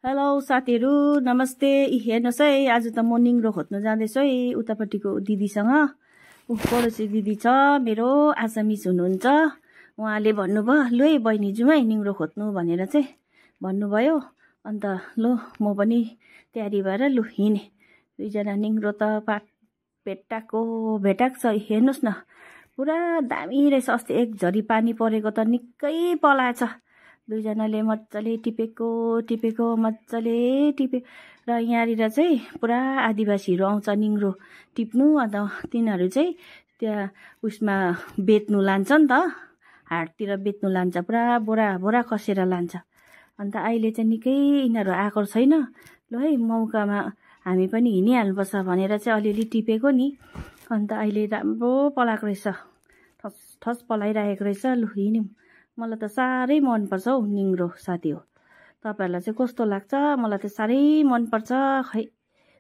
Hello साथीहरु, नमस्ते। हेर्नुहोस् है, आज त म निङ्रो खोज्न जाँदैछु है उतापट्टिको दिदीसँग। पडोसी दिदी छ मेरो, आसामिस हुनुहुन्छ। उहाँले भन्नुभयो लु है बहिनी जाउँ है निङ्रो खोज्नु भनेर चाहिँ भन्नुभयो। अन्त लु म पनि तयारी भएर लु हिँडेँ। दुईजना निङ्रो त भेटाक छ। हेर्नुहोस् न, पुरा दामी रहेछ। अस्ति एक झरी पानी परेको त निकै पलाएछ। दुईजनाले मजाले टिपेको मजाले टिपे। र यहाँनिर चाहिँ पुरा आदिवासीहरू आउँछ निङ्रो टिप्नु। अन्त तिनीहरू चाहिँ त्यहाँ उसमा बेच्नु लान्छ नि त, हाटतिर बेच्नु लान्छ। पुरा बोरा कसेर लान्छ। अन्त अहिले चाहिँ निकै यिनीहरू आएको छैन। ल है मौकामा हामी पनि हिँडिहाल्नुपर्छ भनेर चाहिँ अलिअलि टिपेको नि। अन्त अहिले राम्रो पलाएको रहेछ, ठस पलाइरहेको रहेछ। लु हिँड्यौँ। मलाई त साह्रै मनपर्छ हौ निङ्रो साथी हो। तपाईँहरूलाई चाहिँ कस्तो लाग्छ? मलाई त साह्रै मनपर्छ। खै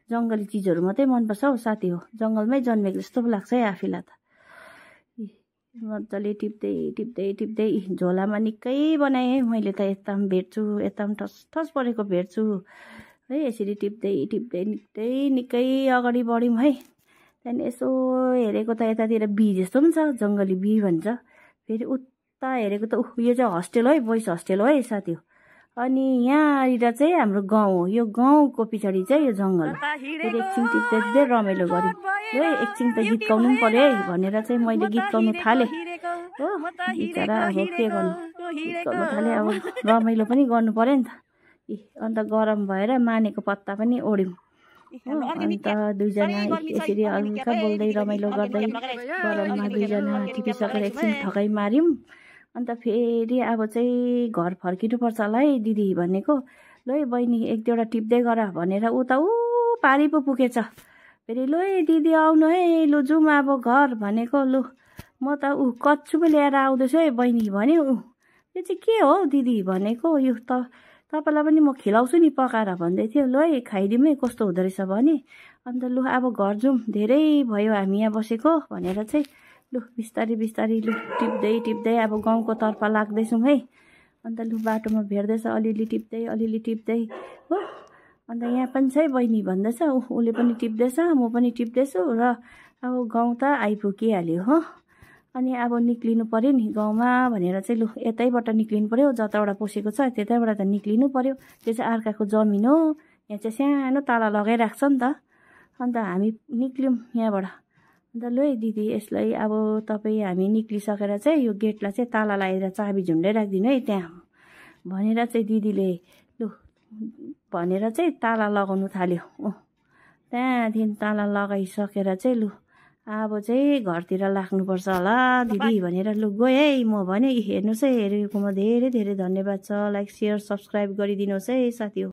जङ्गली चिजहरू मात्रै मनपर्छ हौ साथी हो। जङ्गलमै जन्मेको जस्तो पो लाग्छ है आफैलाई त। मजाले टिप्दै झोलामा निकै बनाएँ मैले त। यता पनि भेट्छु, यता पनि ठस परेको भेट्छु है। यसरी टिप्दै निकै अगाडि बढ्यौँ है। त्यहाँदेखि यसो हेरेको त यतातिर बी जस्तो पनि छ, जङ्गली बी भन्छ। फेरि उता हेरेको त यो चाहिँ हस्टेल है, बोइस हस्टेल हो है साथी हो। अनि यहाँनिर चाहिँ हाम्रो गाउँ हो। यो गाउँको पछाडि चाहिँ यो जङ्गल हो। फेरि एकछिन टिप्दै रमाइलो गऱ्यौँ। है एकछिन त गीत गाउनु पनि पर्यो है भनेर चाहिँ मैले गीत गाउनु थालेँ हो। बिचरा अब के गर्नु, गीत गाउनु थालेँ। अब रमाइलो पनि गर्नु पर्यो नि त। अन्त गरम भएर मानेको पत्ता पनि ओढ्यौँ हो। अन्त दुईजना यसरी हल्का बोल्दै रमाइलो गर्दै गरममा दुईजना टिपिसकेर एकछिन थकाइ मार्यौँ। अन्त फेरि अब चाहिँ घर फर्किनुपर्छ होला है दिदी भनेको। ल है बहिनी एक दुईवटा टिप्दै गर भनेर ऊ त पारी पो पुगेछ। फेरि लु है दिदी आउनु है, लु जाउँ अब घर भनेको। लु म त कच्छु पो ल्याएर आउँदैछु है बहिनी भन्यो। यो चाहिँ के हो दिदी भनेको। यो त तपाईँलाई पनि म खिलाउँछु नि पकाएर भन्दै थियो। लु है खाइदिउँ है कस्तो हुँदो रहेछ भने। अन्त लु अब घर जाउँ, धेरै भयो हामी यहाँ बसेको भनेर चाहिँ लु बिस्तारी लु टिप्दै अब गाउँको तर्फ लाग्दैछौँ है। अन्त लु बाटोमा भेट्दैछ अलिअलि टिप्दै हो। अन्त यहाँ पनि छ है बहिनी भन्दैछ। उसले पनि टिप्दैछ, म पनि टिप्दैछु। र अब गाउँ त आइपुगिहाल्यो हो। अनि अब निक्लिनु पर्यो नि गाउँमा भनेर चाहिँ लु यतैबाट निक्लिनु पर्यो। जताबाट पसेको छ त्यतैबाट त निक्लिनु पर्यो। त्यो चाहिँ अर्काको जमिन हो। यहाँ चाहिँ सानो ताला लगाइराख्छ नि त। अन्त हामी निक्ल्यौँ यहाँबाट। अन्त लु है दिदी यसलाई अब तपाईँ हामी निक्लिसकेर चाहिँ यो गेटलाई चाहिँ ताला लगाएर चाबी झुन्डै राखिदिनु है त्यहाँ भनेर चाहिँ दिदीले लु भनेर चाहिँ ताला लगाउनु थाल्यो। त्यहाँदेखि ताला लगाइसकेर चाहिँ लु अब चाहिँ घरतिर लाग्नुपर्छ होला दिदी भनेर लु गएँ है म भने। हेर्नुहोस् है हेरेकोमा धेरै धन्यवाद छ। लाइक शेयर सब्सक्राइब गरिदिनुहोस् है साथी हो।